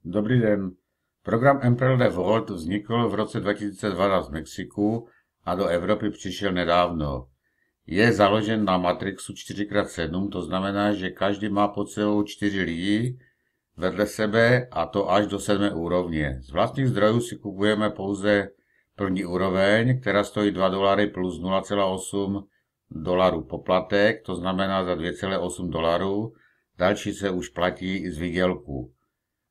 Dobrý den. Program MPLD Vault vznikl v roce 2012 v Mexiku a do Evropy přišel nedávno. Je založen na Matrixu 4x7, to znamená, že každý má pod sebou 4 lidi vedle sebe a to až do 7. úrovně. Z vlastních zdrojů si kupujeme pouze první úroveň, která stojí $2 plus $0,8 poplatek, to znamená za $2,8. Další se už platí i z výdělku.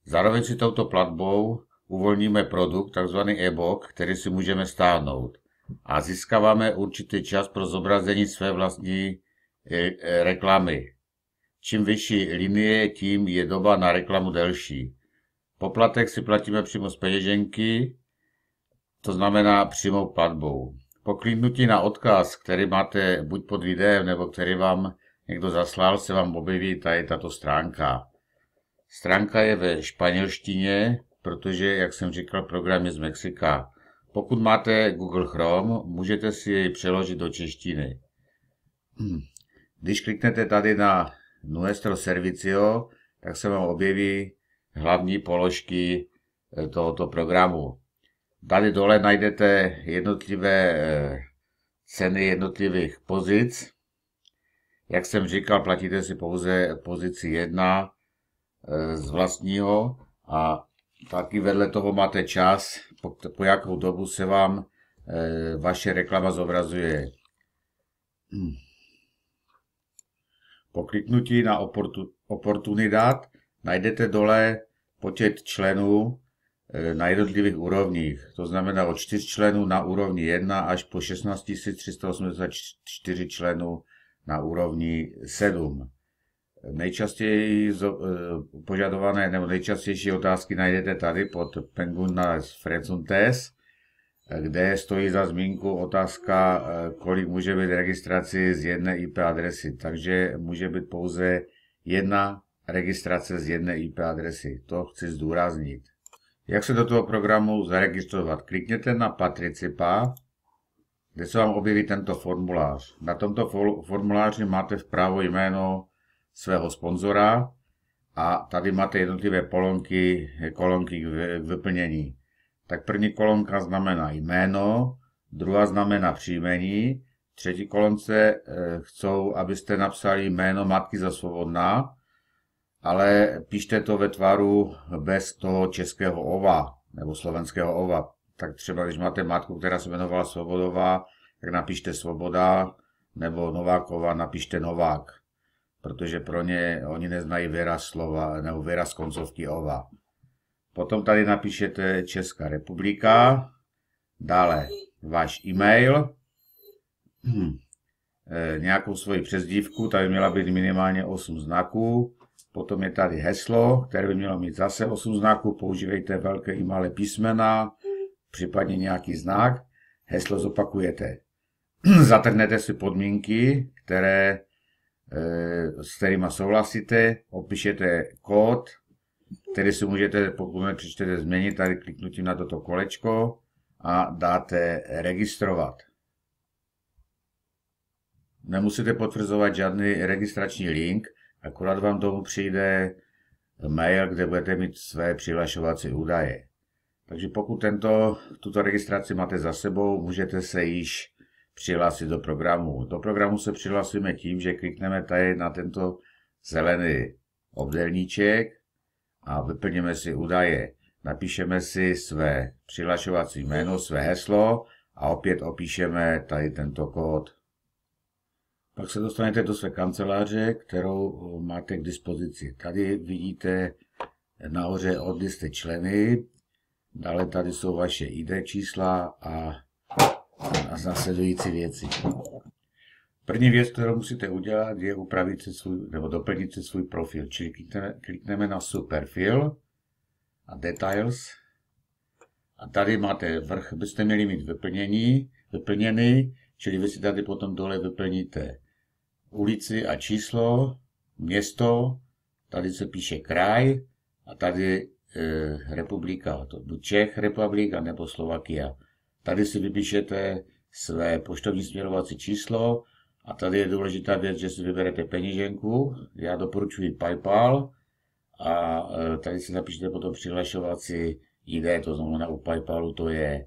Zároveň si touto platbou uvolníme produkt, takzvaný e-book, který si můžeme stáhnout. A získáváme určitý čas pro zobrazení své vlastní reklamy. Čím vyšší linie, tím je doba na reklamu delší. Poplatek si platíme přímo z peněženky, to znamená přímou platbou. Po kliknutí na odkaz, který máte buď pod videem, nebo který vám někdo zaslal, se vám objeví tady tato stránka. Stránka je ve španělštině, protože, jak jsem říkal, program je z Mexika. Pokud máte Google Chrome, můžete si jej přeložit do češtiny. Když kliknete tady na Nuestro Servicio, tak se vám objeví hlavní položky tohoto programu. Tady dole najdete jednotlivé ceny jednotlivých pozic. Jak jsem říkal, platíte si pouze pozici 1 z vlastního a taky vedle toho máte čas, po jakou dobu se vám vaše reklama zobrazuje. Po kliknutí na oportunidad najdete dole počet členů na jednotlivých úrovních. To znamená od 4 členů na úrovni 1 až po 16 384 členů na úrovni 7. Nejčastěji požadované nebo nejčastější otázky najdete tady pod Pengunas Fresuntes, kde stojí za zmínku otázka, kolik může být registraci z jedné IP adresy. Takže může být pouze jedna registrace z jedné IP adresy. To chci zdůraznit. Jak se do toho programu zaregistrovat? Klikněte na Participa, kde se vám objeví tento formulář. Na tomto formuláři máte vpravo jméno svého sponzora a tady máte jednotlivé kolonky k vyplnění. Tak první kolonka znamená jméno, druhá znamená příjmení, třetí kolonce chcou, abyste napsali jméno Matky za Svobodná, ale píšte to ve tvaru bez toho českého ova nebo slovenského ova. Tak třeba když máte matku, která se jmenovala Svobodová, tak napište Svoboda, nebo Nováková, napište Novák. Protože pro ně oni neznají výraz slova nebo výraz koncovky ova. Potom tady napíšete Česká republika, dále váš e-mail, nějakou svoji přezdívku, tady měla být minimálně 8 znaků, potom je tady heslo, které by mělo mít zase 8 znaků, používejte velké i malé písmena, případně nějaký znak, heslo zopakujete. Zatrhnete si podmínky, s kterými souhlasíte, opíšete kód, který si můžete, pokud nepřečtete, změnit tady kliknutím na toto kolečko a dáte registrovat. Nemusíte potvrzovat žádný registrační link, akorát vám tomu přijde mail, kde budete mít své přihlašovací údaje. Takže pokud tuto registraci máte za sebou, můžete se již přihlásit do programu. Do programu se přihlásíme tím, že klikneme tady na tento zelený obdélníček a vyplníme si údaje. Napíšeme si své přihlašovací jméno, své heslo a opět opíšeme tady tento kód. Pak se dostanete do své kanceláře, kterou máte k dispozici. Tady vidíte nahoře odlisty členy, dále tady jsou vaše ID čísla a následující věci. První věc, kterou musíte udělat, je upravit si nebo doplnit si svůj profil. Čili klikneme na Superfil a Details. A tady máte vrch, byste měli mít vyplněný, čili vy si tady potom dole vyplníte ulici a číslo, město, tady se píše kraj a tady republika, to buď Čech republika nebo Slovakia. Tady si vypíšete své poštovní směrovací číslo a tady je důležitá věc, že si vyberete peníženku. Já doporučuji PayPal a tady si napište potom přihlašovací ID, to znamená u PayPalu to je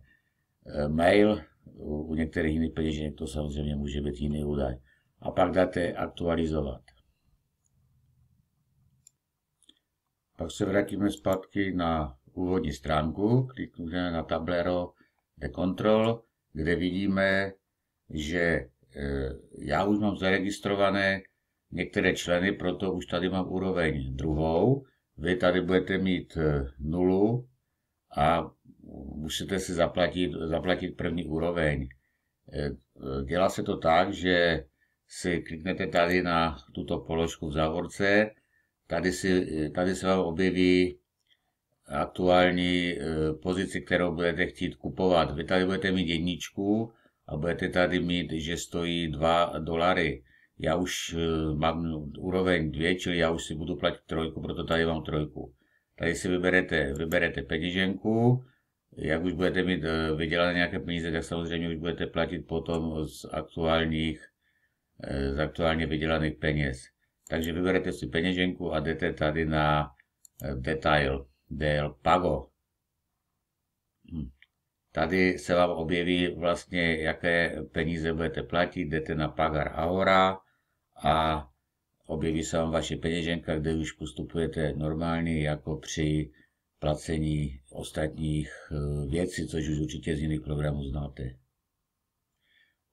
mail, u některých jiných peněženek to samozřejmě může být jiný údaj. A pak dáte aktualizovat. Pak se vrátíme zpátky na úvodní stránku, klikneme na Tablero de Control, kde vidíme, že já už mám zaregistrované některé členy, proto už tady mám úroveň druhou. Vy tady budete mít nulu a musíte si zaplatit první úroveň. Dělá se to tak, že si kliknete tady na tuto položku v závorce, tady se vám objeví aktuální pozici, kterou budete chtít kupovat. Vy tady budete mít jedničku a budete tady mít, že stojí $2. Já už mám úroveň 2, čili já už si budu platit 3, proto tady mám 3. Tady si vyberete peněženku, jak už budete mít vydělané nějaké peníze, tak samozřejmě už budete platit potom z aktuálně vydělaných peněz. Takže vyberete si peněženku a jdete tady na detail del pago. Tady se vám objeví vlastně, jaké peníze budete platit, jdete na pagar ahora a objeví se vám vaše peněženka, kde už postupujete normálně jako při placení ostatních věcí, což už určitě z jiných programů znáte.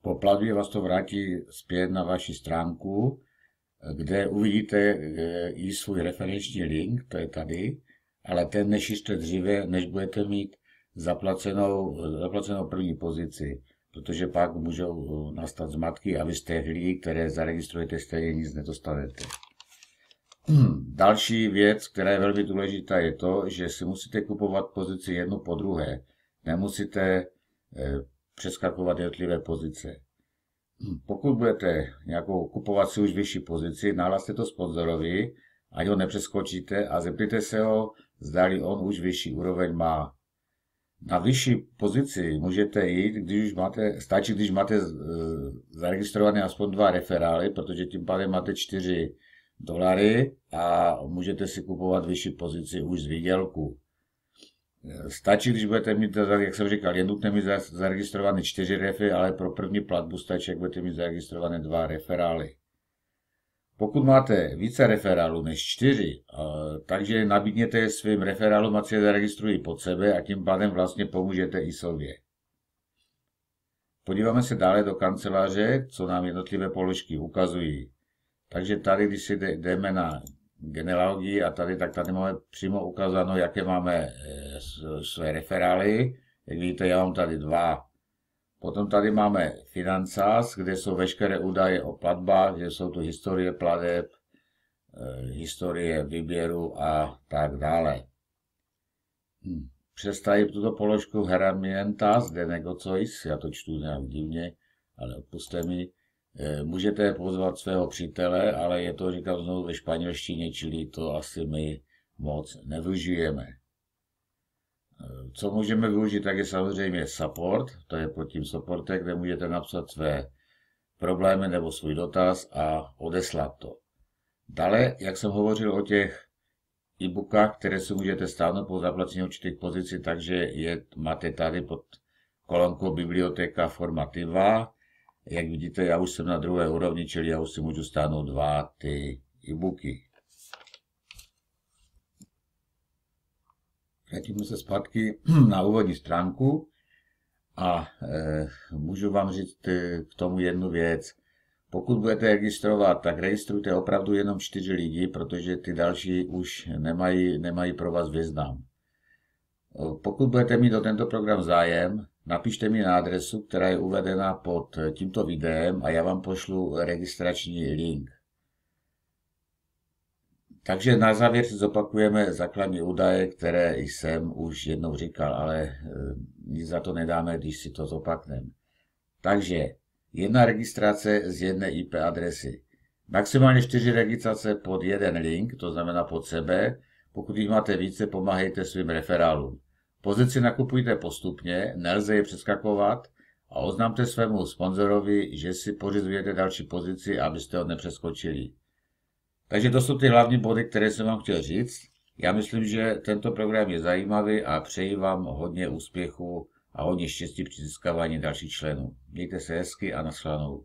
Po platbě vás to vrátí zpět na vaši stránku, kde uvidíte i svůj referenční link, to je tady, ale ten nešiřte dříve, než budete mít zaplacenou první pozici, protože pak můžou nastat zmatky a vy z těch lidí, které zaregistrujete, stejně nic nedostanete. Další věc, která je velmi důležitá, je to, že si musíte kupovat pozici jednu po druhé. Nemusíte přeskakovat jednotlivé pozice. Pokud budete nějakou kupovat si už vyšší pozici, nahlaste to sponzorovi, ať ho nepřeskočíte a zeptejte se ho, zdali on už vyšší úroveň má. Na vyšší pozici můžete jít, stačí, když máte zaregistrované aspoň 2 referály, protože tím pádem máte $4 a můžete si kupovat vyšší pozici už z výdělku. Stačí, když budete mít, jak jsem říkal, je nutné mít zaregistrované 4 refy, ale pro první platbu stačí, jak budete mít zaregistrované 2 referály. Pokud máte více referálů než 4, takže nabídněte svým referálům, ať se zaregistrují pod sebe a tím pádem vlastně pomůžete i sobě. Podíváme se dále do kanceláře, co nám jednotlivé položky ukazují. Takže tady, když si jdeme na genealogii a tak tady máme přímo ukázáno, jaké máme své referály. Jak vidíte, já mám tady 2. Potom tady máme Finanzas, kde jsou veškeré údaje o platbách, kde jsou tu historie plateb, historie výběru a tak dále. Přes tady tuto položku Herramientas de Negocios, já to čtu nějak divně, ale odpuste mi, můžete pozvat svého přítele, ale je to, říkám znovu, ve španělštině, čili to asi my moc nevyužijeme. Co můžeme využít, tak je samozřejmě support, to je pod tím supportem, kde můžete napsat své problémy nebo svůj dotaz a odeslat to. Dále, jak jsem hovořil o těch e-bookách, které si můžete stáhnout po zaplacení určitých pozicí, takže máte tady pod kolonkou biblioteka formativa. Jak vidíte, já už jsem na druhé úrovni, čili já už si můžu stáhnout 2 ty e-booky. Vrátíme se zpátky na úvodní stránku a můžu vám říct k tomu jednu věc. Pokud budete registrovat, tak registrujte opravdu jenom 4 lidi, protože ty další už nemají pro vás význam. Pokud budete mít o tento program zájem, napište mi na adresu, která je uvedena pod tímto videem a já vám pošlu registrační link. Takže na závěr si zopakujeme základní údaje, které jsem už jednou říkal, ale nic za to nedáme, když si to zopakneme. Takže jedna registrace z jedné IP adresy. Maximálně 4 registrace pod jeden link, to znamená pod sebe. Pokud jich máte více, pomáhejte svým referálům. Pozici nakupujte postupně, nelze je přeskakovat a oznámte svému sponzorovi, že si pořizujete další pozici, abyste ho nepřeskočili. Takže to jsou ty hlavní body, které jsem vám chtěl říct. Já myslím, že tento program je zajímavý a přeji vám hodně úspěchu a hodně štěstí při získávání dalších členů. Mějte se hezky a nashledanou.